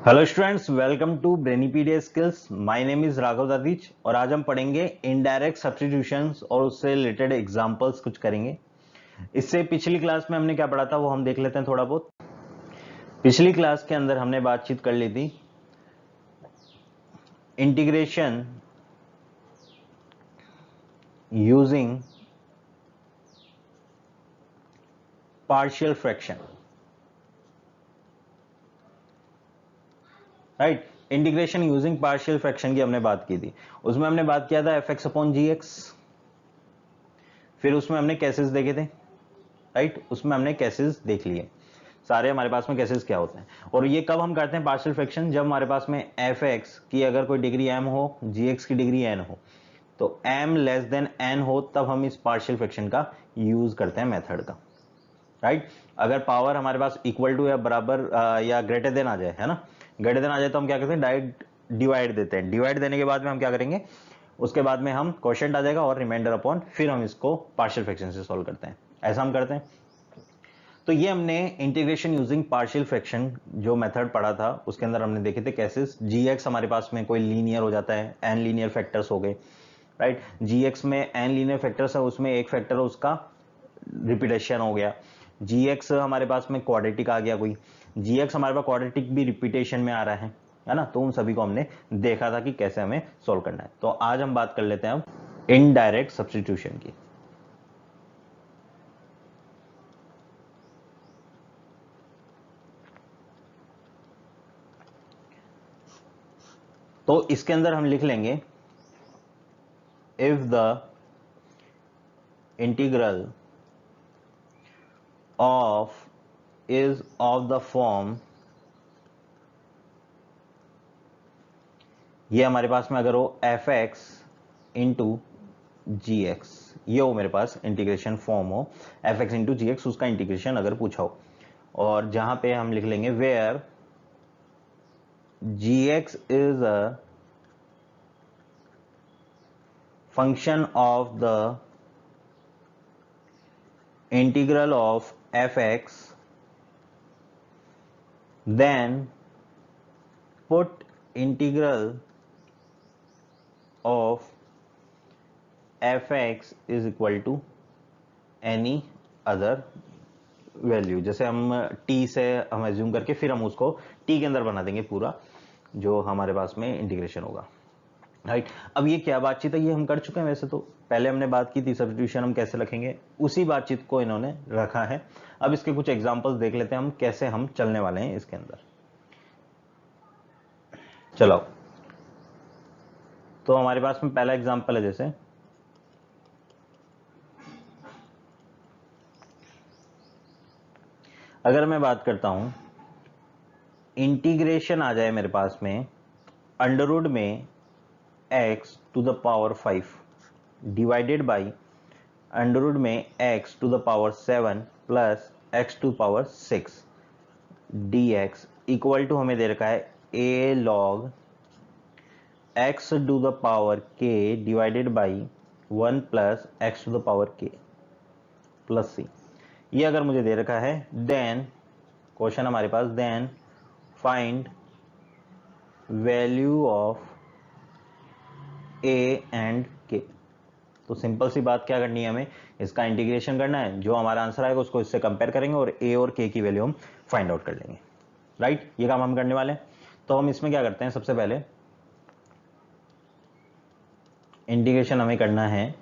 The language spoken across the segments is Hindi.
Hello students, welcome to Brainypedia skills. My name is Raghav Dadhich और आज हम पढ़ेंगे इनडायरेक्ट सब्स्टिट्यूशंस और उससे रिलेटेड एग्जांपल्स कुछ करेंगे। इससे पिछली क्लास में हमने क्या पढ़ा था वो हम देख लेते हैं थोड़ा बहुत। पिछली क्लास के अंदर हमने बातचीत कर ली थी integration using partial fraction, right. Integration using partial fraction की हमने बात की थी। उसमें हमने बात किया था एफ एक्स अपॉन जी एक्स, फिर उसमें हमने केसेस देखे थे, राइट। उसमें हमने केसेस देख लिए सारे, हमारे पास में केसेस क्या होते हैं। और ये कब हम करते हैं पार्शियल फ्रैक्शन, जब हमारे पास में एफ एक्स की अगर कोई डिग्री एम हो, जी एक्स की डिग्री एन हो, तो एम लेस देन एन हो, तब हम इस पार्शियल फ्रैक्शन का यूज करते हैं मेथड का, राइट। अगर पावर हमारे पास इक्वल टू या बराबर या ग्रेटर देन आ जाए, है ना, ग्रेटर देन आ जाए तो हम क्या करते हैं, डायरेक्ट डिवाइड देते हैं। डिवाइड देने के बाद में हम क्या करेंगे, उसके बाद में हम क्वोशिएंट आ जाएगा और रिमाइंडर अपॉन, फिर हम इसको पार्शियल फ्रैक्शन से सॉल्व करते हैं। ऐसा हम करते हैं। तो ये हमने इंटीग्रेशन यूजिंग पार्शियल फ्रैक्शन जो मेथड पढ़ा था, उसके अंदर हमने देखे थे केसेस। जी एक्स हमारे पास में कोई लीनियर हो जाता है, एन लीनियर फैक्टर्स हो गए, राइट। जी एक्स में एन लीनियर फैक्टर्स है, उसमें एक फैक्टर उसका रिपीटेशन हो गया। जी एक्स हमारे पास में क्वाड्रेटिक आ गया, कोई जी एक्स हमारे पास क्वाड्रेटिक भी रिपीटेशन में आ रहा है ना। तो उन सभी को हमने देखा था कि कैसे हमें सोल्व करना है। तो आज हम बात कर लेते हैं अब इनडायरेक्ट सब्स्टिट्यूशन की। तो इसके अंदर हम लिख लेंगे if the integral of is of the form, ये हमारे पास में अगर हो f x into g x, ये हो मेरे पास इंटीग्रेशन फॉर्म हो f x into g x, उसका इंटीग्रेशन अगर पूछा हो, और जहां पे हम लिख लेंगे where g x is a function of the integral of fx, then put integral of fx is equal to any other value. जैसे हम t से हम एज्यूम करके फिर हम उसको t के अंदर बना देंगे पूरा जो हमारे पास में इंटीग्रेशन होगा, राइट। अब ये क्या बातचीत है, ये हम कर चुके हैं। वैसे तो पहले हमने बात की थी सब्स्टिट्यूशन हम कैसे रखेंगे, उसी बातचीत को इन्होंने रखा है। अब इसके कुछ एग्जांपल्स देख लेते हैं हम कैसे हम चलने वाले हैं इसके अंदर। चलो, तो हमारे पास में पहला एग्जांपल है, जैसे अगर मैं बात करता हूं इंटीग्रेशन आ जाए मेरे पास में अंडर रूट में x to the power 5 divided by under root में x to the power 7 plus x to power 6 dx equal to हमें दे रखा है a log x to the power k divided by 1 plus x to the power k plus c। ये अगर मुझे दे रखा है, देन क्वेश्चन हमारे पास, then find value of a and k। तो सिंपल सी बात क्या करनी है, हमें इसका इंटीग्रेशन करना है। जो हमारा आंसर आएगा उसको इससे कंपेयर करेंगे और a और k की वैल्यू हम फाइंड आउट कर लेंगे, राइट। ये काम हम करने वाले हैं। तो हम इसमें क्या करते हैं, सबसे पहले इंटीग्रेशन हमें करना है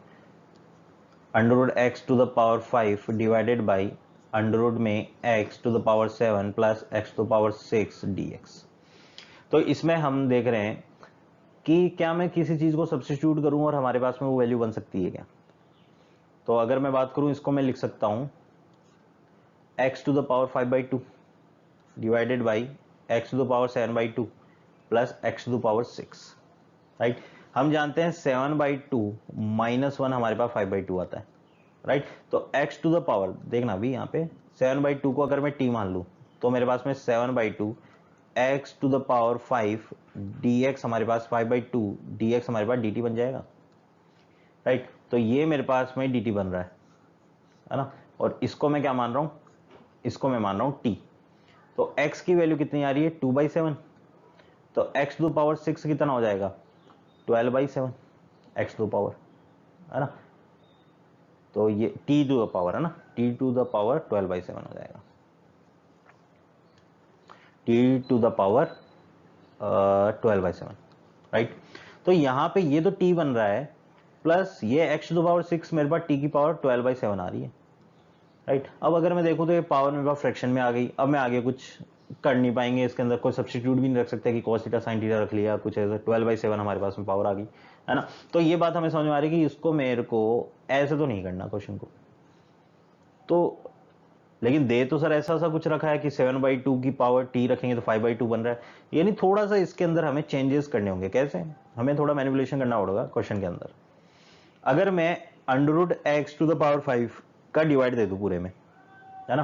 under root x to the power 5 divided by under root में x to the power 7 plus x to the power 6 dx। तो इसमें हम देख रहे हैं कि क्या मैं किसी चीज को सब्स्टिट्यूट करूं और हमारे पास में वो वैल्यू बन सकती है क्या। तो अगर मैं बात करूं, इसको मैं लिख सकता हूं x to the power 5/2 divided by x to the power 7/2 plus x to the power 6, right. हम जानते हैं 7/2 माइनस 1 हमारे पास 5/2 आता है, राइट। तो x टू द पावर, देखना अभी यहाँ पे 7/2 को अगर मैं t मान लूं तो मेरे पास में 7/2 x to the power 5 dx हमारे पास 5/2 dx हमारे पास dt बन जाएगा, राइट। तो ये मेरे पास में dt बन रहा है ना। और इसको मैं क्या मान रहा हूं, इसको मैं मान रहा हूं t। तो x की वैल्यू कितनी आ रही है, 2/7, तो x टू द पावर 6 कितना हो जाएगा 12/7 x टू द पावर, है ना। तो ये t टू द पावर है ना, t टू द पावर 12/7 हो जाएगा, t to the power 12/7, right. तो यहाँ पे ये तो t बन रहा है प्लस ये x टू द पावर 6 मेरे पास t की पावर 12/7 आ रही है, राइट। अब अगर मैं देखूँ तो ये पावर मेरे पास फ्रैक्शन में आ गई। अब मैं आगे कुछ कर नहीं पाएंगे, इसके अंदर कोई सब्स्टिट्यूट भी नहीं रख सकते कि cos थीटा sin थीटा रख लिया कुछ ऐसा, 12/7 हमारे पास में पावर आ गई, है ना। तो ये बात हमें समझ में आ रही है कि इसको मेरे को ऐसे तो नहीं करना क्वेश्चन को, तो लेकिन दे तो सर ऐसा सा कुछ रखा है कि 7/2 की पावर t रखेंगे तो 5/2 बन रहा है, यानी थोड़ा सा इसके अंदर हमें चेंजेस करने होंगे। कैसे, हमें थोड़ा मैनिपुलेशन करना पड़ेगा क्वेश्चन के अंदर। अगर मैं √x टू द पावर 5 का डिवाइड दे दूं पूरे में, है ना,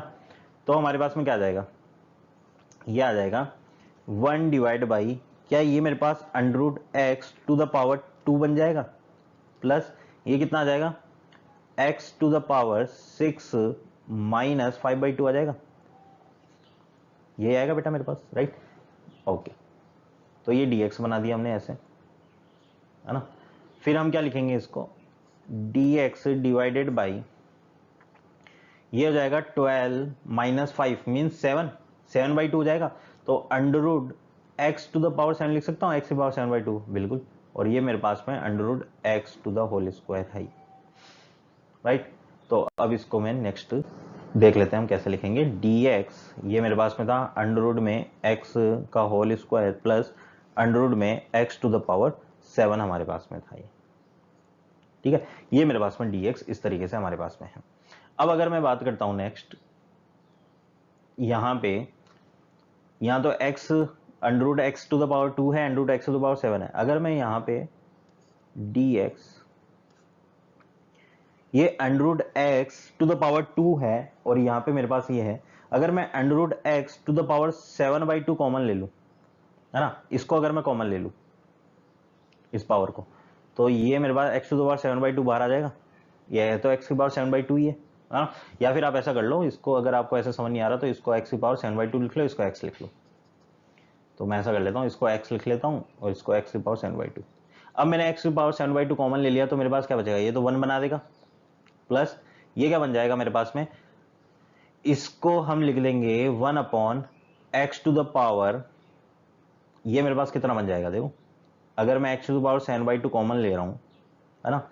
तो हमारे पास में क्या आ जाएगा, ये आ जाएगा 1 डिवाइड बाई, क्या ये मेरे पास √x टू द पावर 2 बन जाएगा, प्लस ये कितना आ जाएगा x to the power 6 minus 5/2 आ जाएगा, ये आएगा बेटा मेरे पास, राइट। ओके, तो ये dx बना दिया हमने ऐसे, है ना। फिर हम क्या लिखेंगे इसको, dx डिवाइडेड बाई, ये हो जाएगा 12 माइनस 5 मीन्स 7/2 हो जाएगा। तो √x टू द पावर 7 लिख सकता हूँ, x की पावर 7/2, बिल्कुल। और ये मेरे पास में √x to the whole square है, राइट। तो अब इसको मैं नेक्स्ट देख लेते हैं हम कैसे लिखेंगे। dx ये मेरे पास में था अंडर में x का होल स्क्वायर प्लस अंडर में x टू द पावर 7 हमारे पास में था ये, ठीक है। ये मेरे पास में dx इस तरीके से हमारे पास में है। अब अगर मैं बात करता हूं नेक्स्ट, यहां पे यहां तो x √x to the power 2 है, √x टू द पावर 7 है। अगर मैं यहां पे dx, ये √x टू द पावर 2 है और यहां पे मेरे पास ये है, अगर मैं √x to the power 7/2 common ले लूं, है ना, इसको अगर मैं कॉमन ले लूं इस पावर को, तो ये मेरे पास x टू द पावर 7/2 बाहर आ जाएगा, ये तो x की पावर 7/2 ही है, हाँ। या फिर आप ऐसा कर लो, इसको अगर आपको ऐसा समझ नहीं आ रहा तो इसको x की पावर 7/2 लिख लो, इसको x लिख लो। तो मैं ऐसा कर लेता हूँ, इसको x लिख लेता हूँ और इसको x की पावर 7/2। अब मैंने x की पावर 7/2 कॉमन ले लिया तो मेरे पास क्या बचेगा, ये तो 1 बना देगा, प्लस ये क्या बन जाएगा मेरे पास में, इसको हम लिख लेंगे 1/x टू द पावर, ये मेरे पास कितना बन जाएगा, देखो अगर मैं x to the power 7/2 common ले रहा हूं, है ना,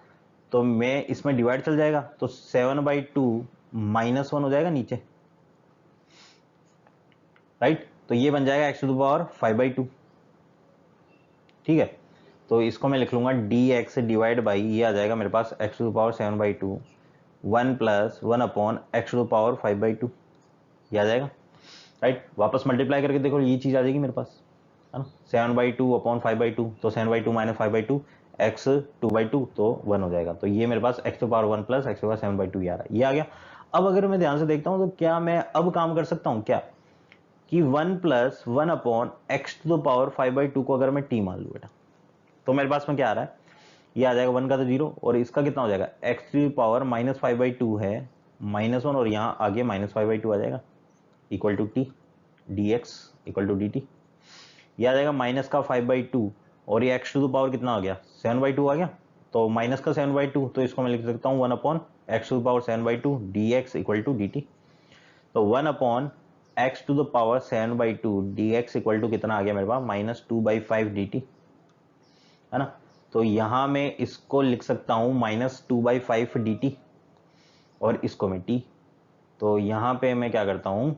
तो मैं इसमें डिवाइड चल जाएगा तो 7/2 -1 हो जाएगा नीचे, राइट। तो ये बन जाएगा x टू द पावर 5/2, ठीक है। तो इसको मैं लिख लूंगा dx डिवाइड बाई, ये आ जाएगा मेरे पास x to the power 7/2 1 + 1/x to the power 5/2, ये आ जाएगा, राइट। वापस मल्टीप्लाई करके देखो, ये चीज आ जाएगी मेरे पास, है ना, 7/2 अपॉन 5/2, तो 7/2 माइनस 5/2 x 2/2 तो 1 हो जाएगा। तो ये मेरे पास x to the power 1 plus x to the power 7/2 ये आ गया। अब अगर मैं ध्यान से देखता हूं तो क्या मैं अब काम कर सकता हूं क्या, कि 1 + 1/x टू द पावर 5/2 को अगर मैं t मान लूं बेटा, तो मेरे पास में क्या आ रहा है, ये आ जाएगा 1 का तो 0 और इसका कितना हो जाएगा, x टू द पावर -5/2 है -1 और यहाँ आगे -5/2 आ जाएगा equal to t, dx equal to dt, ये आ जाएगा माइनस का 5/2 और ये x टू द पावर कितना आ गया 7/2 आ गया, तो माइनस का 7/2, तो इसको मैं लिख सकता हूँ 1/x to the power 7/2 dx equal to dt। तो 1/x to the power 7/2 dx equal to कितना आ गया मेरे पास -2/5 dt, है ना। तो यहां मैं इसको लिख सकता हूं -2/5 dt और इसको मैं t। तो यहां पे मैं क्या करता हूं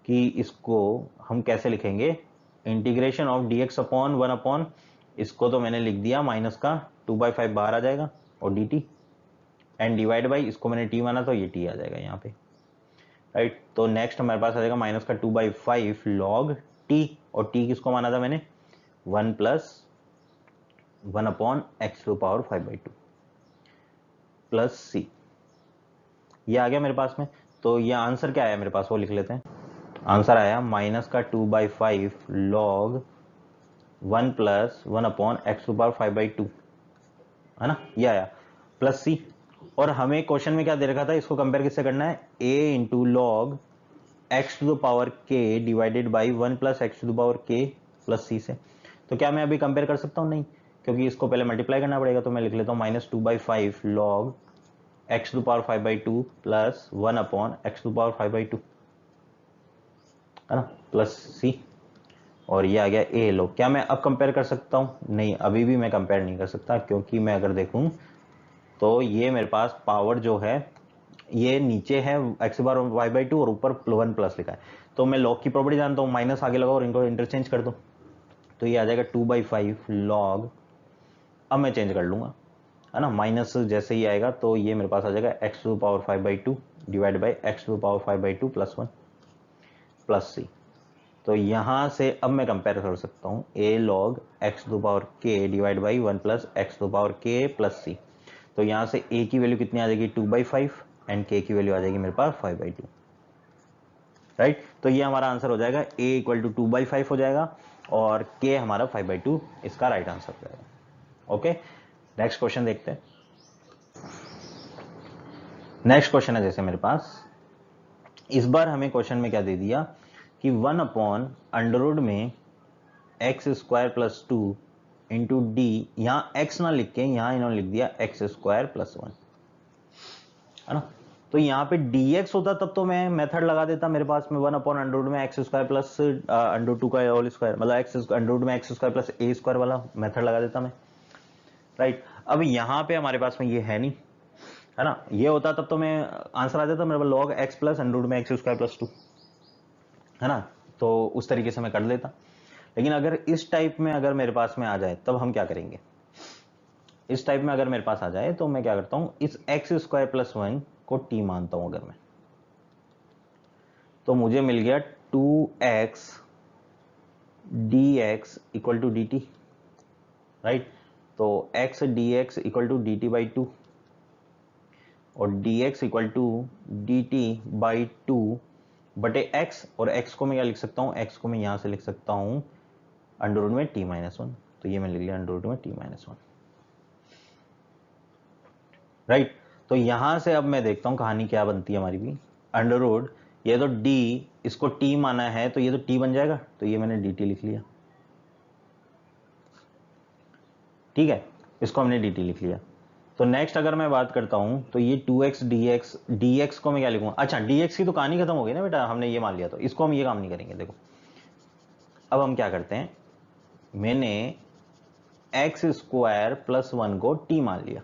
कि इसको हम कैसे लिखेंगे, इंटीग्रेशन ऑफ dx अपॉन 1 इसको तो मैंने लिख दिया माइनस का 2/5 बाहर आ जाएगा और dt एंड डिवाइड बाई, इसको मैंने t माना तो ये t आ जाएगा यहाँ पे, राइट। तो नेक्स्ट हमारे पास आ जाएगा माइनस का 2/5 log t, और t किसको माना था मैंने 1 + 1/x to power 5/2 plus c, ये आ गया मेरे पास में। तो ये आंसर क्या आया मेरे पास वो लिख लेते हैं, आंसर आया माइनस का 2/5 log 1 + 1/x टू पावर 5/2, है ना, ये आया प्लस सी। और हमें क्वेश्चन में क्या दे रखा था, इसको कंपेयर किससे करना है, a × log x to the power k divided by 1 + x to the power k plus C से। तो क्या मैं अभी कंपेयर कर सकता हूँ? नहीं, क्योंकि इसको पहले मल्टीप्लाई करना पड़ेगा। तो मैं लिख लेता हूँ -2/5 log x to power 5/2 plus 1 upon x to power 5/2, है ना, प्लस c, और ये आ गया a log। क्या मैं अब कंपेयर कर सकता हूँ? नहीं, अभी भी मैं कंपेयर नहीं कर सकता, क्योंकि मैं अगर देखूँ तो ये मेरे पास पावर जो है ये नीचे है x बार y/2 और ऊपर 1 प्लस लिखा है। तो मैं log की प्रॉपर्टी जानता हूँ, माइनस आगे लगाओ और इनको इंटरचेंज कर दो, तो ये आ जाएगा 2/5 log, अब मैं चेंज कर लूंगा, है ना, माइनस जैसे ही आएगा तो ये मेरे पास आ जाएगा x to power 5/2 divide by x to power 5/2 plus 1 plus c। तो यहां से अब मैं कंपेयर कर सकता हूं a log x to power k divide by 1 plus x to power k plus c। तो यहां से a की वैल्यू कितनी आ जाएगी? 2/5 एंड k की वैल्यू आ जाएगी मेरे पास 5/2, राइट। तो ये हमारा आंसर हो जाएगा a इक्वल टू 2/5 हो जाएगा और k हमारा 5/2 इसका राइट आंसर हो जाएगा। ओके, नेक्स्ट क्वेश्चन देखते हैं। नेक्स्ट क्वेश्चन है जैसे मेरे पास, इस बार हमें क्वेश्चन में क्या दे दिया कि 1 अपॉन अंडर रूट में x square plus 2 into D, यहां x ना लिख के यहां इन्होंने लिख दिया एक्स स्क्वायर प्लस 1, है ना। तो यहाँ पे dx होता तब तो मैं मेथड लगा देता, मेरे पास में 1 अपॉन अंडर रूट में एक्स स्क्वायर प्लस अंडर 2 का होल स्क्वायर, मतलब एक्स अंडर रूट में एक्स स्क्वायर प्लस ए स्क्वायर वाला मेथड लगा देता मैं, राइट। अब यहाँ पे हमारे पास में ये है नहीं, है ना, ये होता तब तो मैं आंसर आ जाता मेरे पास log x plus under root में एक्स स्क्वायर प्लस 2, है ना, तो उस तरीके से मैं कर लेता। लेकिन अगर इस टाइप में अगर मेरे पास में आ जाए तब हम क्या करेंगे? इस टाइप में अगर मेरे पास आ जाए तो मैं क्या करता हूं, इस एक्स स्क्वायर प्लस 1 को t मानता हूं अगर मैं, तो मुझे मिल गया 2x dx equal to dt, right. तो x dx equal to dt by 2 और dx equal to dt by 2 बटे x, और x को मैं क्या लिख सकता हूं? x को मैं यहां से लिख सकता हूं अंडर रूट में t-1, तो ये मैं लिख लिया अंडर रूट में t-1, राइट। तो यहां से अब मैं देखता हूं कहानी क्या बनती है हमारी भी। अंडर रूट, ये तो d, इसको t माना है तो ये तो t बन जाएगा, तो ये मैंने dt लिख लिया, ठीक है, इसको हमने dt लिख लिया। तो नेक्स्ट अगर मैं बात करता हूं तो ये 2x dx को मैं क्या लिखूंगा? अच्छा, dx की तो कहानी खत्म हो गई ना बेटा, हमने ये मान लिया, तो इसको हम ये काम नहीं करेंगे। देखो अब हम क्या करते हैं, मैंने एक्स स्क्वायर प्लस 1 को t मान लिया,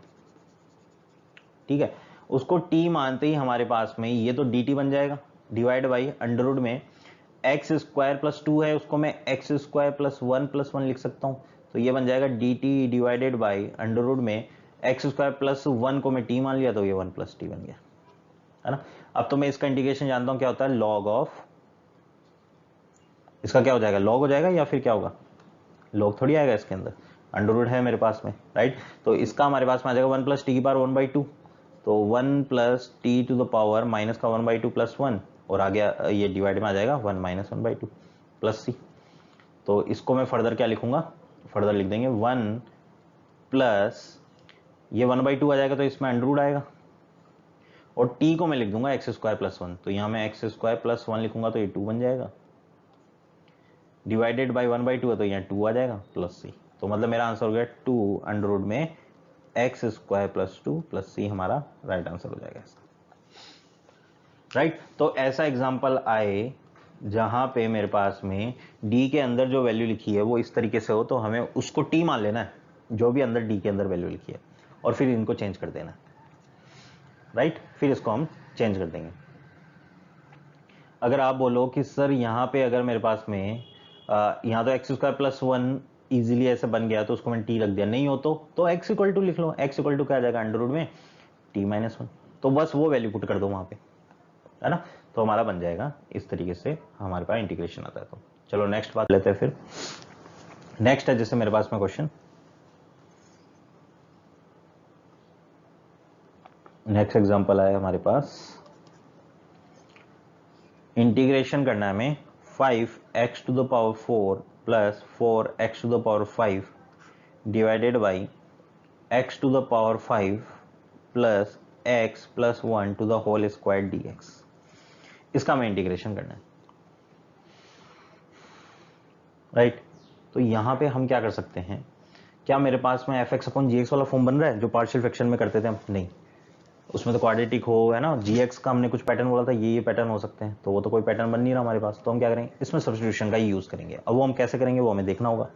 ठीक है, उसको t मानते ही हमारे पास में ये तो dt बन जाएगा डिवाइड बाई अंडर रूट में एक्स स्क्वायर प्लस 2 है, उसको मैं एक्स स्क्वायर प्लस 1 लिख सकता हूं, तो ये बन जाएगा dt divided by under root में एक्स स्क्वायर प्लस 1 को मैं t मान लिया, तो ये 1 प्लस t बन गया, है ना। अब तो मैं इसका इंटीग्रेशन जानता हूं क्या होता है, log ऑफ, इसका क्या हो जाएगा, log हो जाएगा या फिर क्या होगा, log थोड़ी आएगा इसके अंदर, अंडर रूट है मेरे पास में, राइट। तो इसका हमारे पास में आ जाएगा 1 प्लस टी की पावर 1/2, तो 1 plus t to the power minus का 1/2 प्लस 1, और आ गया ये डिवाइड में आ जाएगा 1 माइनस 1/2 प्लस सी। तो इसको मैं फर्दर क्या लिखूंगा, फर्दर लिख देंगे 1 प्लस ये 1/2 आ जाएगा तो इसमें अंडर रूट आएगा, और t को मैं लिख दूंगा एक्स स्क्वायर प्लस 1, तो यहां मैं एक्स स्क्वायर प्लस 1 लिखूंगा तो ये 2 बन जाएगा, डिवाइडेड बाई 1/2 है तो यहाँ 2 आ जाएगा प्लस सी। तो मतलब मेरा आंसर हो गया 2 अंडर रूट में एक्स स्क्वायर प्लस 2 प्लस सी, हमारा राइट आंसर हो जाएगा इसका, राइट। तो ऐसा एग्जांपल आए जहां पे मेरे पास में d के अंदर जो वैल्यू लिखी है वो इस तरीके से हो, तो हमें उसको t मान लेना है, जो भी अंदर d के अंदर वैल्यू लिखी है, और फिर इनको चेंज कर देना, राइट। फिर इसको हम चेंज कर देंगे। अगर आप बोलो कि सर यहाँ पे अगर मेरे पास में यहाँ तो एक्स स्क्वायर प्लस 1 इजीली ऐसे बन गया तो उसको मैंने टी रख दिया, नहीं हो तो एक्स इक्वल टू लिख लो, एक्स इक्वल टू क्या आ जाएगा अंडर रूट में t-1, तो बस वो वैल्यू पुट कर दो वहां पे, है ना। तो हमारा बन जाएगा इस तरीके से, हमारे पास इंटीग्रेशन आता है। तो चलो नेक्स्ट बात लेते हैं। फिर नेक्स्ट है जैसे मेरे पास में क्वेश्चन, नेक्स्ट एग्जांपल आया हमारे पास, इंटीग्रेशन करना है हमें 5x to the power 4 plus 4x to the power 5 divided by x to the power 5 plus x plus 1 to the whole square dx, इसका हमें इंटीग्रेशन करना है, राइट। तो यहाँ पे हम क्या कर सकते हैं, क्या मेरे पास में एफ एक्स अपॉन जी एक्स वाला फॉर्म बन रहा है जो पार्शियल फ्रैक्शन में करते थे हम? नहीं, उसमें तो क्वाड्रेटिक हो है ना, जी एक्स का हमने कुछ पैटर्न बोला था, ये पैटर्न हो सकते हैं, तो वो तो कोई पैटर्न बन नहीं रहा हमारे पास, तो हम क्या करेंगे, इसमें सब्स्टिट्यूशन का ही यूज़ करेंगे। अब वो हम कैसे करेंगे वो हमें देखना होगा,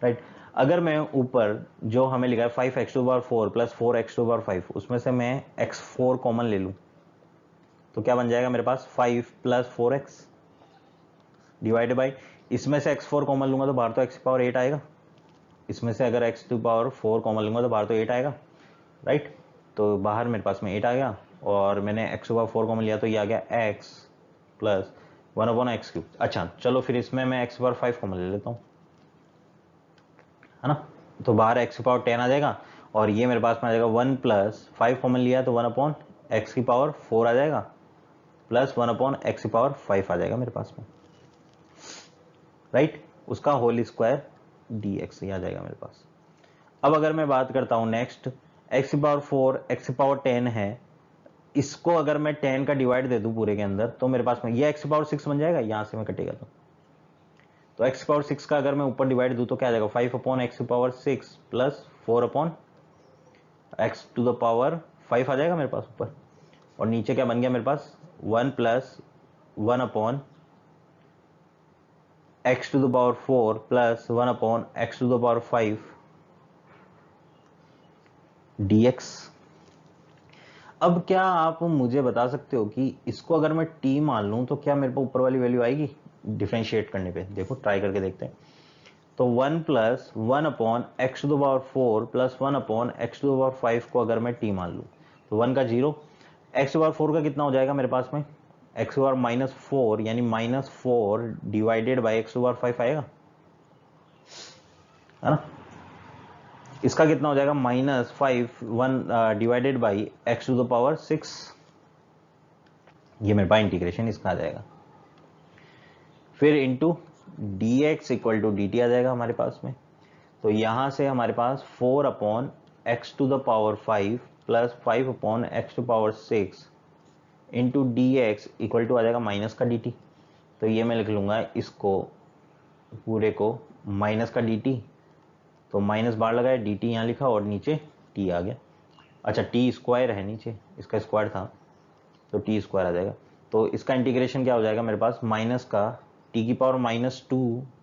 राइट। अगर मैं ऊपर जो हमें लिखा है 5x⁴ प्लस 4x⁵, उसमें से मैं x4 कॉमन ले लूँ तो क्या बन जाएगा मेरे पास, 5 + 4x डिवाइड बाई, इसमें से x4 कॉमन लूंगा तो बाहर तो x⁴ आएगा, इसमें से अगर x⁴ कॉमन लूंगा तो बाहर तो 8 आएगा, राइट। तो बाहर मेरे पास में 8 आ गया और मैंने x⁴ कॉमन लिया तो ये आ गया x + 1/x³। अच्छा चलो फिर इसमें मैं x⁵ कॉमन ले लेता हूँ, है ना, तो बाहर x⁴ आ जाएगा और ये मेरे पास में आ जाएगा 1 + 5 कॉमन लिया तो 1/x⁴ आ जाएगा प्लस 1/x⁵ आ जाएगा मेरे पास में, राइट, उसका होल स्क्वायर dx ये आ जाएगा मेरे पास। अब अगर मैं बात करता हूं नेक्स्ट, x⁴ x⁻10 है, इसको अगर मैं 10 का डिवाइड दे दूं पूरे के अंदर तो मेरे पास में ये x⁻6 बन जाएगा, यहां से मैं कटेगा तो x⁻6 का अगर मैं ऊपर डिवाइड दूं तो क्या आ जाएगा, 5/x⁻6 प्लस 4/x⁵ आ जाएगा मेरे पास ऊपर, और नीचे क्या बन गया मेरे पास, 1 + 1/x⁴ प्लस 1/x⁵ dx। अब क्या आप मुझे बता सकते हो कि इसको अगर मैं t मान लूं तो क्या मेरे को ऊपर वाली वैल्यू आएगी डिफरेंशिएट करने पे? देखो ट्राई करके देखते हैं। तो 1 + 1/x⁴ प्लस 1/x⁵ को अगर मैं t मान लूं तो 1 का 0, x⁴ का कितना हो जाएगा मेरे पास में, x⁻⁻4 यानी -4 डिवाइडेड बाई x⁵ आएगा, है ना, इसका कितना हो जाएगा, -5 1 डिवाइडेड बाई x⁻6, ये मेरे पास इंटीग्रेशन इसका आ जाएगा, फिर इंटू dx = dt आ जाएगा हमारे पास में। तो यहां से हमारे पास 4/x⁵ plus 5/x⁶ into dx = आ जाएगा माइनस का dt। तो ये मैं लिख लूंगा इसको पूरे को माइनस का dt, तो माइनस बाहर लगाया, dt यहाँ लिखा और नीचे t आ गया। अच्छा t² है नीचे, इसका स्क्वायर था तो t² आ जाएगा। तो इसका इंटीग्रेशन क्या हो जाएगा मेरे पास, माइनस का t⁻²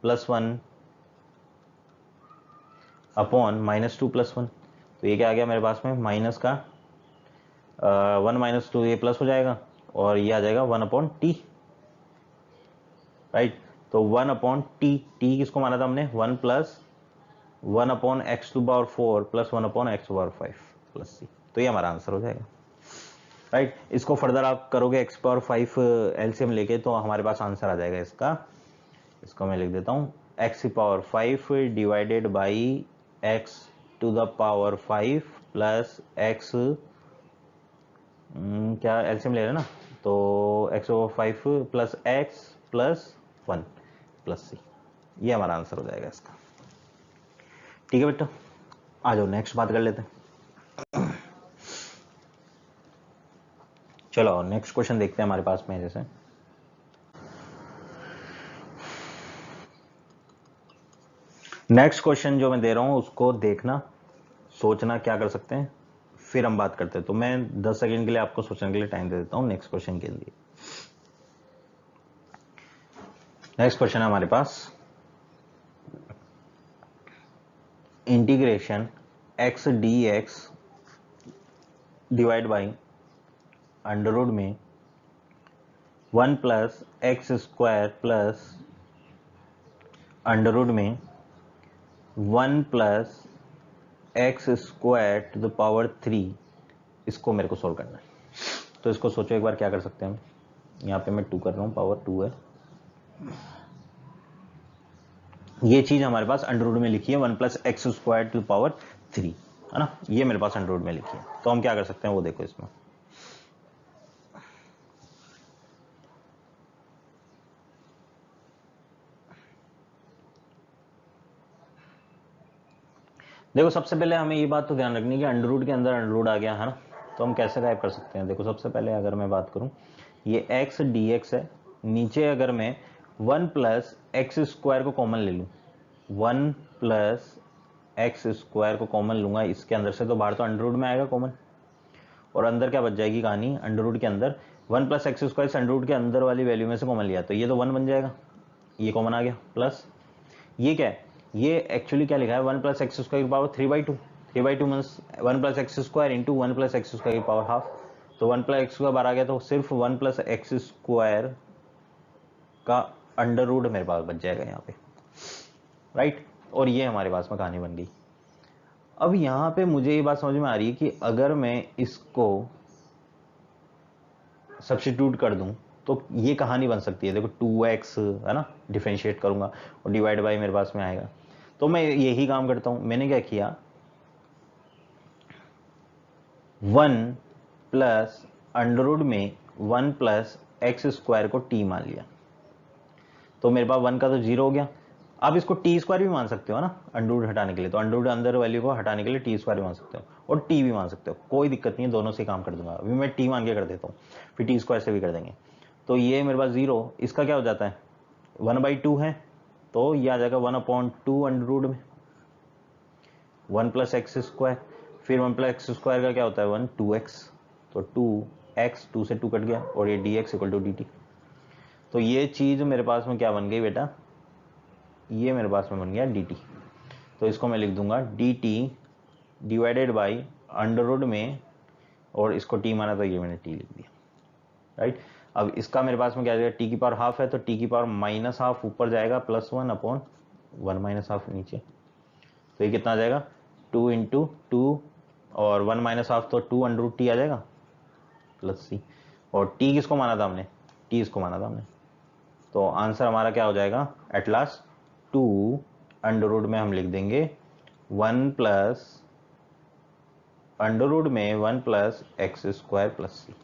+ 1 अपॉन -2 + 1, तो ये क्या आ गया मेरे पास में, माइनस का 1 - 2 ये प्लस हो जाएगा और ये आ जाएगा 1/t, राइट। तो 1/t, t किसको माना था हमने, 1 + 1/x⁴ plus 1/x⁵ plus c, तो ये हमारा आंसर हो जाएगा, राइट। इसको फर्दर आप करोगे x⁴ एलसीएम लेके तो हमारे पास आंसर आ जाएगा इसका। इसको मैं लिख देता हूँ x⁴ divided by x⁵ plus x, क्या एलसीएम ले रहे हैं ना, तो x⁵ plus x plus 1 plus c, ये हमारा आंसर हो जाएगा इसका। ठीक है बेटा, आ जाओ नेक्स्ट बात कर लेते हैं। चलो नेक्स्ट क्वेश्चन देखते हैं हमारे पास में, जैसे नेक्स्ट क्वेश्चन जो मैं दे रहा हूं उसको देखना, सोचना क्या कर सकते हैं, फिर हम बात करते हैं। तो मैं 10 सेकंड के लिए आपको सोचने के लिए टाइम दे देता हूं नेक्स्ट क्वेश्चन के लिए। नेक्स्ट क्वेश्चन है हमारे पास, integration x dx divide by under root में 1 + x² प्लस अंडररूट में 1 + x² 3, इसको मेरे को सोल्व करना है। तो इसको सोचो एक बार क्या कर सकते हैं हम, यहाँ पे मैं 2 कर रहा हूँ, पावर 2 है, ये चीज हमारे पास अंडररूट में लिखी है 1 + x² 3, है ना, ये मेरे पास अंडररूट में लिखी है। तो हम क्या कर सकते हैं वो देखो, इसमें देखो सबसे पहले हमें ये बात तो ध्यान रखनी है कि अंडररूट के अंदर अंडररूट आ गया, है ना, तो हम कैसे गायब कर सकते हैं। देखो सबसे पहले अगर मैं बात करूं, ये x dx है, नीचे अगर मैं 1 + x² को कॉमन ले लूं 1 प्लस एक्स स्क्वायर को कॉमन लूंगा इसके अंदर से, तो बाहर तो अंडर रूट में आएगा कॉमन, और अंदर क्या बच जाएगी कहानी, अंडर रूट के अंदर 1 plus x square under root के अंदर वाली वैल्यू में से कॉमन लिया तो ये तो 1 बन जाएगा, ये कॉमन आ गया, प्लस ये क्या है, ये एक्चुअली क्या लिखा है 1 प्लस एक्स स्क्वायर की power 3/2, 3/2 means 1 plus x square into 1 plus x square की पावर हाफ, तो 1 प्लस एक्स स्क्वायर बाहर आ गया, तो सिर्फ 1 प्लस एक्स स्क्वायर का अंडर रूट मेरे पास बच जाएगा यहाँ पे, राइट। और ये हमारे पास में कहानी बन गई। अब यहाँ पे मुझे ये बात समझ में आ रही है कि अगर मैं इसको सब्स्टिट्यूट कर दूं तो ये कहानी बन सकती है, देखो 2x है ना, डिफरेंशिएट करूंगा और डिवाइड बाई मेरे पास में आएगा, तो मैं यही काम करता हूं। मैंने क्या किया, 1 प्लस अंडर रूट में 1 प्लस एक्स स्क्वायर को t मान लिया, तो मेरे पास 1 का तो 0 हो गया। आप इसको टी स्क्वायर भी मान सकते हो ना, अंडर रूट हटाने के लिए, तो अंडर रूट अंदर वैल्यू को हटाने के लिए टी स्क्वायर भी मान सकते हो और टी भी मान सकते हो, कोई दिक्कत नहीं है, दोनों से काम कर दूंगा। अभी मैं टी मान के कर देता हूँ, फिर टी स्क्वायर से भी कर देंगे। तो ये मेरे पास 0, इसका क्या हो जाता है 1/2 है, तो ये आ जाएगा 1/2 अंडर रूट में 1 प्लस एक्स स्क्वायर, फिर 1 प्लस एक्स स्क्वायर का क्या होता है 1, 2x, तो 2x 2 से 2 कट गया और ये dx इक्वल टू dt। तो ये चीज मेरे पास में क्या बन गई बेटा, ये मेरे पास में बन गया dt। तो इसको मैं लिख दूंगा dt divided by under root में, और इसको t माना तो ये मैंने t लिख दिया, राइट। अब इसका मेरे पास में क्या जाएगा, t की पावर हाफ है तो t की पावर माइनस हाफ ऊपर जाएगा, प्लस 1 अपॉन 1 माइनस हाफ नीचे, तो ये कितना आ जाएगा 2 इंटू 2 और 1 माइनस हाफ, तो 2 अंडर रूट t आ जाएगा प्लस c, और t किसको माना था हमने, t इसको माना था हमने, तो आंसर हमारा क्या हो जाएगा एट लास्ट 2 अंडर रूट में हम लिख देंगे 1 प्लस अंडर रूट में 1 प्लस एक्स स्क्वायर प्लस सी,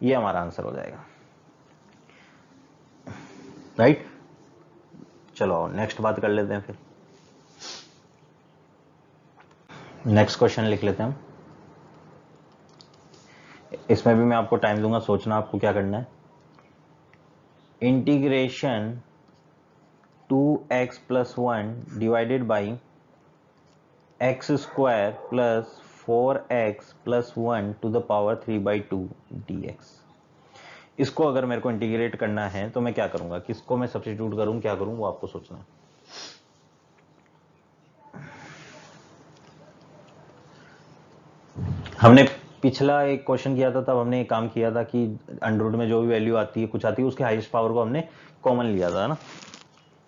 ये हमारा आंसर हो जाएगा, राइट। चलो नेक्स्ट बात कर लेते हैं, फिर नेक्स्ट क्वेश्चन लिख लेते हैं हम। इसमें भी मैं आपको टाइम दूंगा, सोचना आपको क्या करना है। Integration 2x plus 1 divided by x square plus 4x plus 1 to the power 3/2 dx। इसको अगर मेरे को इंटीग्रेट करना है तो मैं क्या करूंगा, किसको मैं सब्स्टिट्यूट करूं, क्या करूं, वो आपको सोचना है। हमने पिछला एक क्वेश्चन किया था, तब हमने एक काम किया था कि अंडर रूट में जो भी वैल्यू आती है, कुछ आती है, उसके हाईएस्ट पावर को हमने कॉमन लिया था ना।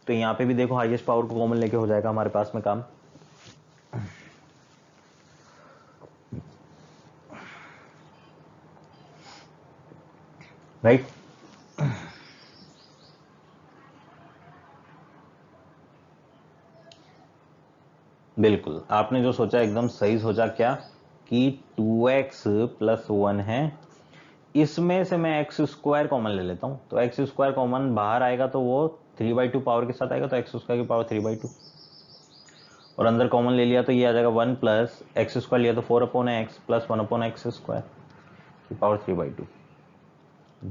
तो यहाँ पे भी देखो हाईएस्ट पावर को कॉमन लेके हो जाएगा हमारे पास में काम, राइट। बिल्कुल आपने जो सोचा एकदम सही सोचा, क्या कि 2x प्लस 1 है, इसमें से मैं एक्स स्क्वायर कॉमन ले लेता हूं, तो एक्स स्क्वायर कॉमन बाहर आएगा तो वो 3/2 पावर के साथ आएगा, तो एक्स स्क्वायर की पावर 3/2, और अंदर कॉमन ले लिया तो ये आ जाएगा 1 प्लस एक्स स्क्वायर लिया तो 4/x प्लस 1/x स्क्वायर की पावर 3/2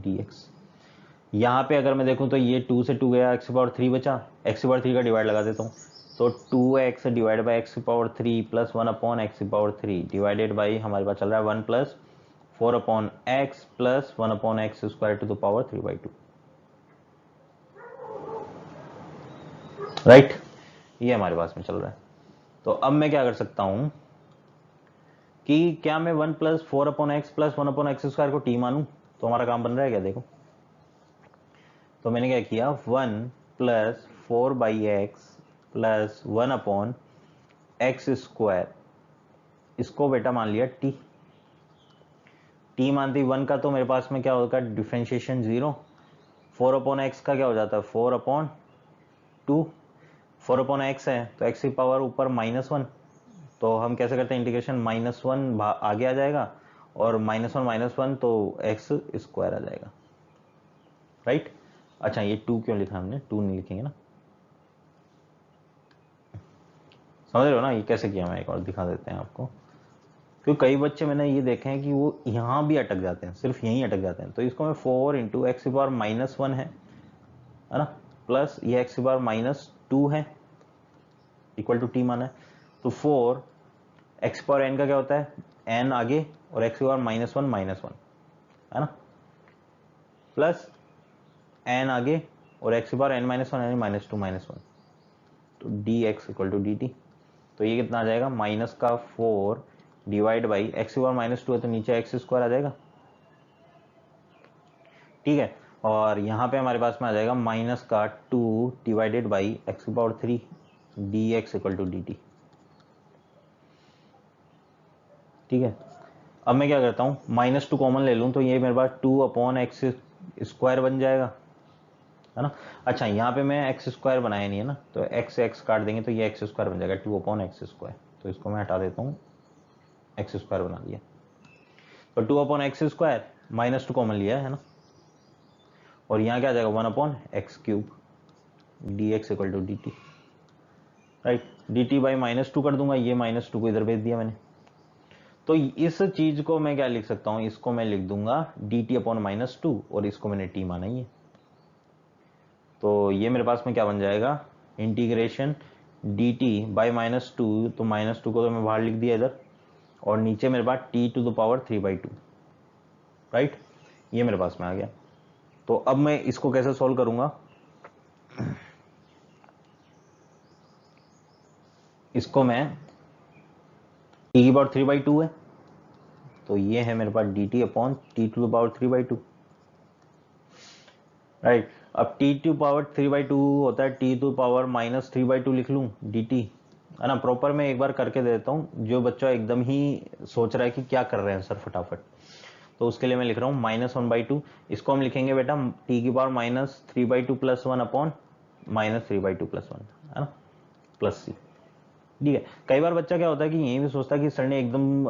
dx। यहाँ पे अगर मैं देखूं तो ये 2 से 2 गया, x की पावर 3 बचा, x की पावर 3 का डिवाइड लगा देता हूँ, तो 2x डिवाइड बाई एक्स की पावर 3 प्लस 1/x की पावर 3 डिवाइडेड बाई हमारे पास चल रहा है 1 plus 4/x plus 1/x square to the power 3/2, right. ये हमारे पास में चल रहा है। तो अब मैं क्या कर सकता हूं कि क्या मैं 1 plus 4/x plus 1/x square को t मानूं, तो हमारा काम बन रहा है क्या, देखो। तो मैंने क्या किया 1 plus 4/x plus 1/x square, इसको बेटा मान लिया t, t मानती 1 का तो मेरे पास में क्या होगा डिफरेंशिएशन 0, 4/x का क्या हो जाता है 4/2, 4/x है तो x की पावर ऊपर -1, तो हम कैसे करते हैं इंटीग्रेशन, -1 आगे आ जाएगा और -1 तो x स्क्वायर आ जाएगा, राइट। अच्छा ये 2 क्यों लिखा हमने, 2 नहीं लिखेंगे ना, समझ रहे हो ना, ये कैसे किया, मैं एक और दिखा देते हैं आपको, क्योंकि कई बच्चे मैंने ये देखे हैं कि वो यहाँ भी अटक जाते हैं, सिर्फ यहीं अटक जाते हैं। तो इसको मैं 4 इंटू एक्स की पावर -1 है ना, प्लस ये एक्स की पावर -2 है, इक्वल टू टी माना है, तो 4 एक्स पावर एन का क्या होता है, एन आगे और एक्स पावर -1 है ना, प्लस एन आगे और एक्स पावर n -1 यानी -2 तो d x equal to D T. तो ये कितना आ जाएगा, माइनस का 4 डिवाइड बाई एक्स पावर -2 है तो नीचे एक्स स्क्वायर आ जाएगा, ठीक है। और यहाँ पे हमारे पास में आ जाएगा माइनस का 2 divided by x power 3 d x equal to D t, ठीक है। अब मैं क्या करता हूँ, -2 कॉमन ले लूँ तो ये मेरे पास 2 अपॉन एक्स स्क्वायर बन जाएगा, है ना। अच्छा यहाँ पे मैं एक्स स्क्वायर बनाया नहीं है ना, तो एक्स से एक्स काट देंगे तो ये एक्स स्क्वायर बन जाएगा, 2 अपॉन एक्स स्क्वायर, तो इसको मैं हटा देता हूँ, एक्स स्क्वायर बना दिया। तो 2 अपॉन एक्स स्क्वायर -2 कॉमन लिया है ना, और यहाँ क्या आ जाएगा 1 upon x cube d x equal to D t, right. D t by -2 कर दूंगा, ये -2 को इधर भेज दिया मैंने। तो इस चीज को मैं क्या लिख सकता हूँ, इसको मैं लिख दूंगा डी टी अपॉन -2 और इसको मैंने टी माना ही है। तो ये मेरे पास में क्या बन जाएगा, इंटीग्रेशन डी टी बाई -2, तो -2 को तो मैं बाहर लिख दिया इधर, और नीचे मेरे पास T to the power 3/2, right. ये मेरे पास में आ गया। तो अब मैं इसको कैसे सॉल्व करूंगा, इसको मैं टी की पावर 3/2 है, तो ये है मेरे पास D T upon T to the power 3/2, right. अब टी टू पावर 3/2 होता है, टी टू पावर -3/2 लिख लूं डी टी, है ना। प्रॉपर मैं एक बार करके दे देता हूँ, जो बच्चा एकदम ही सोच रहा है कि क्या कर रहे हैं सर फटाफट, तो उसके लिए मैं लिख रहा हूँ -1/2, इसको हम लिखेंगे बेटा टी की पावर -3/2 + 1 अपॉन -3/2 + 1, है ना, प्लस सी, ठीक है। कई बार बच्चा क्या होता है कि यही भी सोचता है कि सर ने एकदम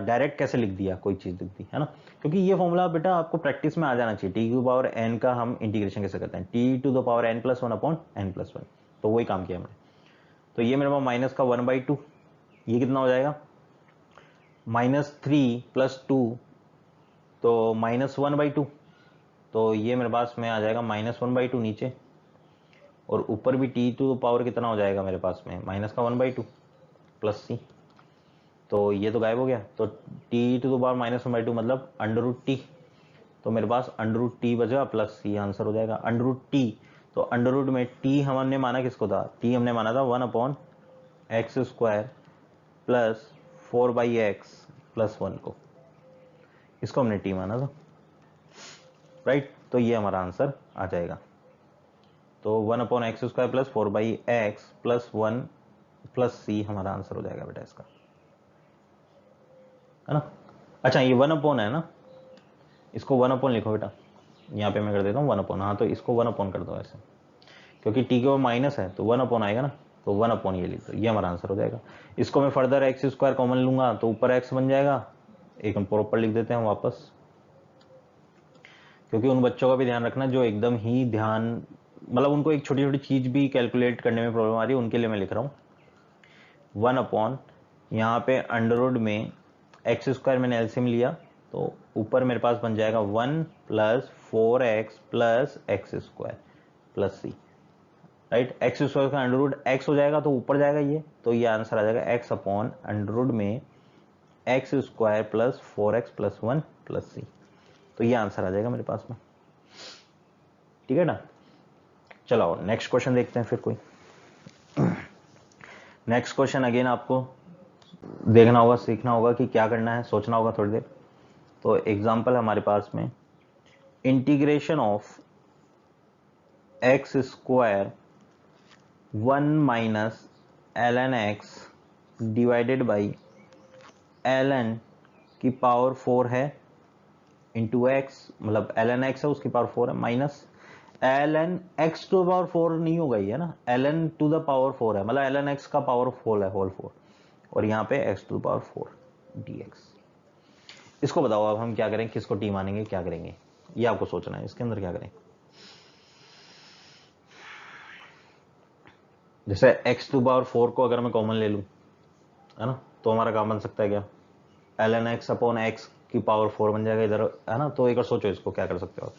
डायरेक्ट कैसे लिख दिया, कोई चीज लिख दी, है ना, क्योंकि ये फॉर्मूला बेटा आपको प्रैक्टिस में आ जाना चाहिए। टी की पावर एन का हम इंटीग्रेशन कैसे करते हैं, t to the power n+1 upon n+1, तो वही काम किया हमने। तो ये मेरे पास माइनस का 1/2, ये कितना हो जाएगा, -3 + 2 तो -1/2, तो ये मेरे पास में आ जाएगा -1/2 नीचे, और ऊपर भी टी टू द पावर कितना हो जाएगा मेरे पास में, माइनस का 1/2 प्लस सी, तो ये तो गायब हो गया, तो टी टू द पावर -1/2 मतलब √t, तो मेरे पास √t बचेगा प्लस सी, आंसर हो जाएगा √t। तो अंडर में t हमने माना किसको था, t हमने माना था 1/x² प्लस 4/x + 1 को, इसको हमने t माना था, राइट। तो ये हमारा आंसर आ जाएगा। तो 1/x² प्लस 4/x + 1 प्लस सी हमारा आंसर हो जाएगा बेटा इसका, है ना। अच्छा ये 1 है ना, इसको 1 लिखो बेटा, यहाँ पे मैं कर देता हूँ 1, हाँ तो इसको 1 कर दो ऐसे, क्योंकि टी के वो माइनस है तो 1 आएगा ना, तो 1 ये लिख दो, ये हमारा आंसर हो जाएगा। इसको मैं फर्दर x² कॉमन लूंगा तो ऊपर x बन जाएगा, एक हम प्रॉपर लिख देते हैं वापस, क्योंकि उन बच्चों का भी ध्यान रखना जो एकदम ही ध्यान, मतलब उनको एक छोटी छोटी चीज भी कैलकुलेट करने में प्रॉब्लम आ रही है, उनके लिए मैं लिख रहा हूँ 1 यहाँ पे अंडरवुड में x² मैंने एलसीएम लिया, तो ऊपर मेरे पास बन जाएगा 1 + 4x + x² प्लस सी, राइट। x² का अंडरवुड x हो जाएगा तो ऊपर जाएगा ये, तो ये आंसर आ जाएगा x अपॉन अंडरवुड में x² + 4x + 1 प्लस सी, तो ये आंसर आ जाएगा मेरे पास में, ठीक है ना। चलो नेक्स्ट क्वेश्चन देखते हैं फिर कोई। नेक्स्ट क्वेश्चन अगेन आपको देखना होगा, सीखना होगा कि क्या करना है, सोचना होगा थोड़ी देर। तो एग्जांपल हमारे पास में integration of x² 1 - ln x divided by ln की पावर 4 है इंटू x, मतलब ln x है उसकी पावर 4 है, minus ln x to the power 4 नहीं होगा ये, है ना, ln टू द पावर 4 है, मतलब ln x का पावर 4 है, होल 4, और यहाँ पे x to the power 4 dx। इसको बताओ अब हम क्या करें, किसको t मानेंगे, क्या करेंगे, ये आपको सोचना है, इसके अंदर क्या करें। जैसे x टू पावर 4 को अगर मैं कॉमन ले लूं, है ना, तो हमारा काम बन सकता है क्या, ln x अपॉन x की पावर 4 बन जाएगा इधर, है ना। तो एक बार सोचो इसको क्या कर सकते हो आप,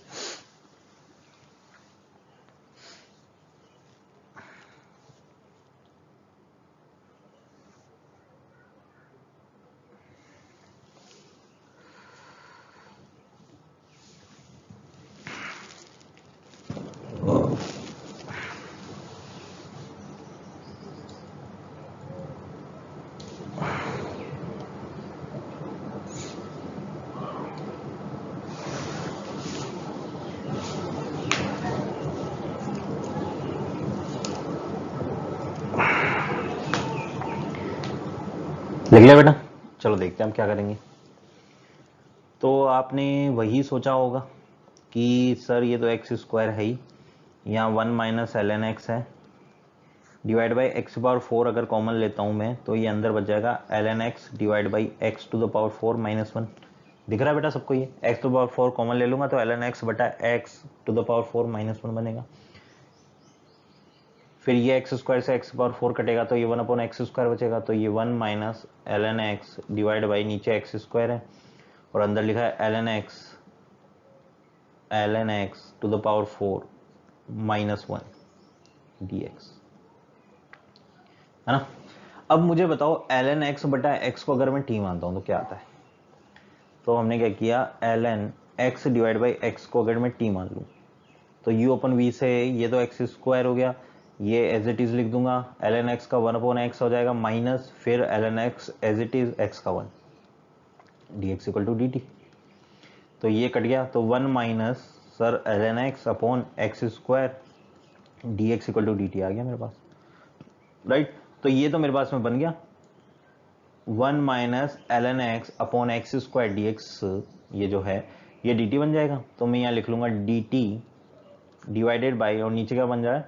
लिख लिया बेटा? चलो देखते हैं हम क्या करेंगे। तो आपने वही सोचा होगा कि सर ये तो एक्स स्क्वायर है ही, यहाँ 1 माइनस एल एन एक्स है, डिवाइड बाई एक्स पावर 4 अगर कॉमन लेता हूँ मैं तो ये अंदर बच जाएगा l N x divide by x to the power 4 minus 1। दिख रहा है बेटा सबको? ये x to the power 4 common ले लूंगा तो एल एन एक्स बटा x to the power 4 minus 1 बनेगा। फिर ये एक्स स्क्वायर से एक्स पावर 4 कटेगा तो ये 1 अपॉन एक्स स्क्वायर बचेगा, तो ये 1 minus l N x divide by नीचे एक्स स्क्वायर है और अंदर लिखा है l N x to the power 4 minus 1 D x, है ना। अब मुझे बताओ एल एन एक्स बटा एक्स को अगर मैं टी मानता हूं तो क्या आता है? तो हमने क्या किया, l N x divide by x को अगर मैं टी मान लूं तो यू अपन वी से ये तो एक्स स्क्वायर हो गया, ये एज इट इज लिख दूंगा, एल एन एक्स का 1 अपॉन एक्स हो जाएगा माइनस फिर L N X as it is X का 1 D x equal to D T. तो ये कट गया तो 1 minus sir L N x upon x square D x equal to D T आ गया मेरे पास, राइट। तो ये तो मेरे पास में बन गया 1 minus l N x upon x square D x, ये जो है ये डी टी बन जाएगा। तो मैं यहाँ लिख लूंगा डी टी डिवाइडेड बाई, और नीचे क्या बन जाए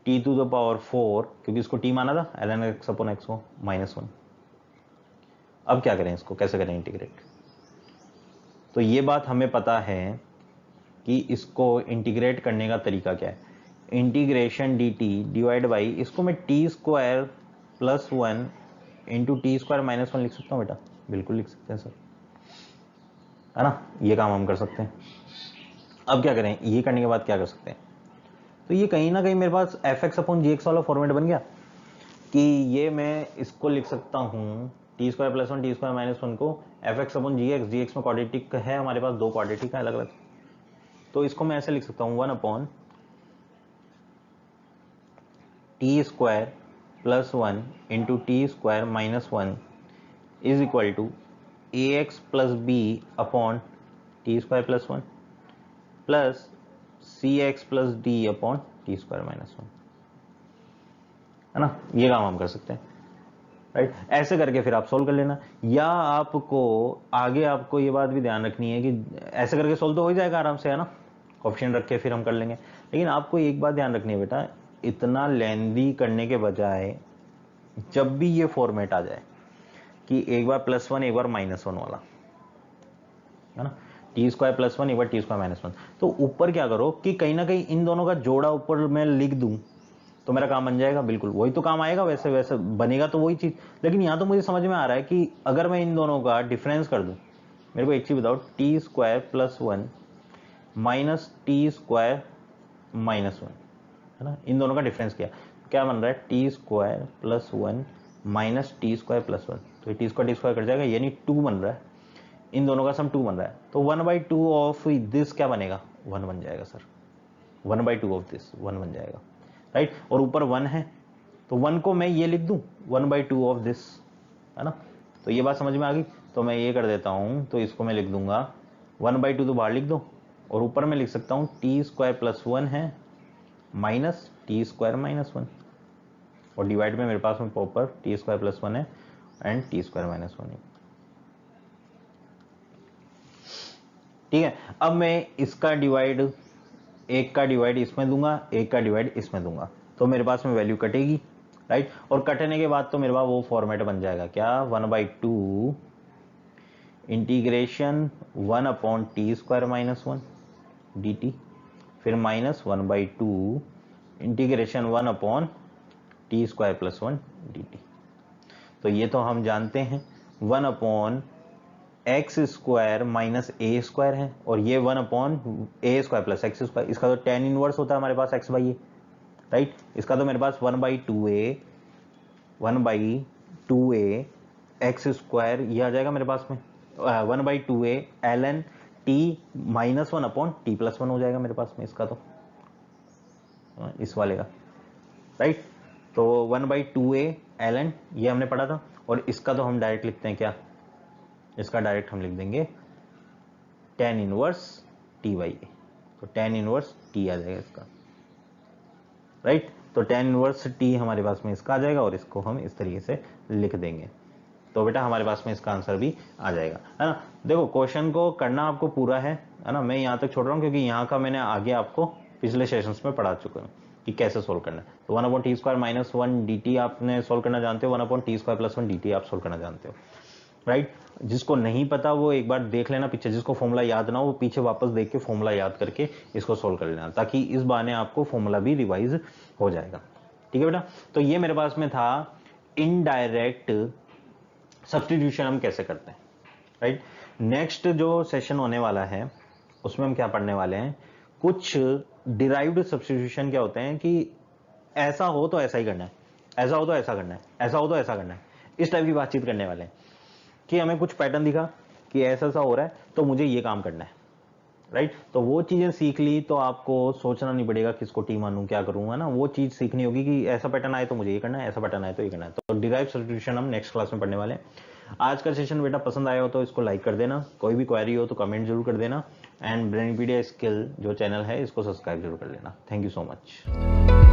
टी टू द पावर 4, क्योंकि इसको टी माना था l N x upon x को माइनस 1। अब क्या करें, इसको कैसे करें इंटीग्रेट? तो ये बात हमें पता है कि इसको इंटीग्रेट करने का तरीका क्या है। Integration D T divide by, इसको मैं T square plus 1 into t square minus 1 लिख सकता हूँ बेटा? बिल्कुल लिख सकते हैं सर, है ना। ये काम हम कर सकते हैं। अब क्या करें, ये करने के बाद क्या कर सकते हैं? तो ये कहीं ना कहीं मेरे पास एफ एक्स अपॉन जी एक्स वाला फॉर्मेट बन गया कि ये मैं इसको लिख सकता हूँ T square plus 1 T square minus 1 को एफ एक्स अपॉन जी एक्स में क्वाड्रेटिक है हमारे पास, दो क्वाड्रेटिक है अलग अलग, तो इसको मैं ऐसे लिख सकता हूँ 1 upon T square plus 1 into t square minus 1 is equal to a x plus b upon T square plus 1 plus c x plus d upon T square minus 1, है ना। ये काम हम कर सकते हैं, राइट। ऐसे करके फिर आप सोल्व कर लेना, या आपको आगे आपको ये बात भी ध्यान रखनी है कि ऐसे करके सोल्व तो हो ही जाएगा आराम से, है ना, ऑप्शन रख के फिर हम कर लेंगे। लेकिन आपको एक बात ध्यान रखनी है बेटा, इतना लेंदी करने के बजाय जब भी ये फॉर्मेट आ जाए कि एक बार प्लस 1 एक बार माइनस 1 वाला, है ना, टी स्क्वायर प्लस 1 एक बार टी स्क्वायर माइनस 1, तो ऊपर क्या करो कि कहीं ना कहीं इन दोनों का जोड़ा ऊपर मैं लिख दूं तो मेरा काम बन जाएगा। बिल्कुल वही तो काम आएगा, वैसे वैसे बनेगा तो वही चीज। लेकिन यहां तो मुझे समझ में आ रहा है कि अगर मैं इन दोनों का डिफरेंस कर दूं, मेरे को एक चीज बताओ, T square plus 1 minus T square minus 1, है ना, इन दोनों का डिफरेंस किया, क्या बन रहा है T square plus 1 minus T square plus 1, तो टी स्क्वायर कट जाएगा यानी 2 बन रहा है, इन दोनों का सम 2 बन रहा है, तो 1/2 ऑफ दिस क्या बनेगा, 1 बन जाएगा सर, 1/2 ऑफ दिस 1 बन जाएगा, राइट। और ऊपर 1 है तो 1 को मैं ये लिख दूं 1/2 ऑफ दिस, है ना। तो ये बात समझ में आ गई, तो मैं ये कर देता हूं, तो इसको मैं लिख दूंगा 1/2 तो बाहर लिख दो और ऊपर मैं लिख सकता हूं टी स्क्वायर प्लस 1 है माइनस टी स्क्वायर माइनस 1, और डिवाइड में मेरे पास में प्रॉपर टी स्क्वायर प्लस 1 है एंड टी स्क्वायर माइनस 1 है, ठीक है। अब मैं इसका डिवाइड, एक का डिवाइड इसमें दूंगा, एक का डिवाइड इसमें दूंगा, तो मेरे पास में वैल्यू कटेगी, राइट। और कटने के बाद तो मेरे पास वो फॉर्मेट बन जाएगा क्या, 1/2 integration 1 upon T square minus 1 D T, फिर minus 1/2 integration 1 upon T square plus 1 D T. तो ये तो हम जानते हैं 1 upon x square minus A square है, और ये 1 upon A square plus x square, इसका तो tan इनवर्स होता है हमारे पास एक्स बाई ए, राइट। इसका तो मेरे पास 1/2a एक्स स्क्वायर ये आ जाएगा मेरे पास में 1/2a l n t minus 1 upon t plus 1 हो जाएगा मेरे पास में इसका, तो इस वाले का, राइट। तो 1/2a एल एन ये हमने पढ़ा था, और इसका तो हम डायरेक्ट लिखते हैं क्या, इसका डायरेक्ट हम लिख देंगे tan इनवर्स टी बाई ए, तो tan इनवर्स टी आ जाएगा इसका, राइट। तो tan इनवर्स टी हमारे पास में इसका आ जाएगा और इसको हम इस तरीके से लिख देंगे, तो बेटा हमारे पास में इसका आंसर भी आ जाएगा, है ना। देखो क्वेश्चन को करना आपको पूरा है ना। मैं यहाँ तक छोड़ रहा हूँ क्योंकि यहाँ का मैंने आगे आपको पिछले सेशंस में पढ़ा चुका हूँ कि कैसे सोल्व करना है। तो 1/t² माइनस 1 dt आपने सोल्व करना जानते हो, 1/t² प्लस 1 dt आप सोल्व करना जानते हो, राइट। जिसको नहीं पता वो एक बार देख लेना पीछे, जिसको फॉर्मूला याद ना हो वो पीछे वापस देख के फॉर्मूला याद करके इसको सोल्व कर लेना, ताकि इस बहाने आपको फॉर्मूला भी रिवाइज हो जाएगा, ठीक है बेटा। तो ये मेरे पास में था इनडायरेक्ट सब्स्टिट्यूशन हम कैसे करते हैं, राइट। नेक्स्ट जो सेशन होने वाला है उसमें हम क्या पढ़ने वाले हैं, कुछ डिराइव्ड सब्स्टिट्यूशन क्या होते हैं कि ऐसा हो तो ऐसा ही करना है, ऐसा हो तो ऐसा करना है, ऐसा हो तो ऐसा करना है, इस टाइप की बातचीत करने वाले हैं कि हमें कुछ पैटर्न दिखा कि ऐसा ऐसा हो रहा है तो मुझे ये काम करना है, राइट। तो वो चीजें सीख ली तो आपको सोचना नहीं पड़ेगा किसको टी मानूं क्या करूं, है ना। वो चीज सीखनी होगी कि ऐसा पैटर्न आए तो मुझे ये करना है, ऐसा पैटर्न आए तो ये करना है। तो डिराइव सब्स्टिट्यूशन हम नेक्स्ट क्लास में पढ़ने वाले हैं। आज का सेशन बेटा पसंद आया हो तो इसको लाइक कर देना, कोई भी क्वेरी हो तो कमेंट जरूर कर देना, एंड ब्रेनपीडिया स्किल जो चैनल है इसको सब्सक्राइब जरूर कर लेना। Thank you so much.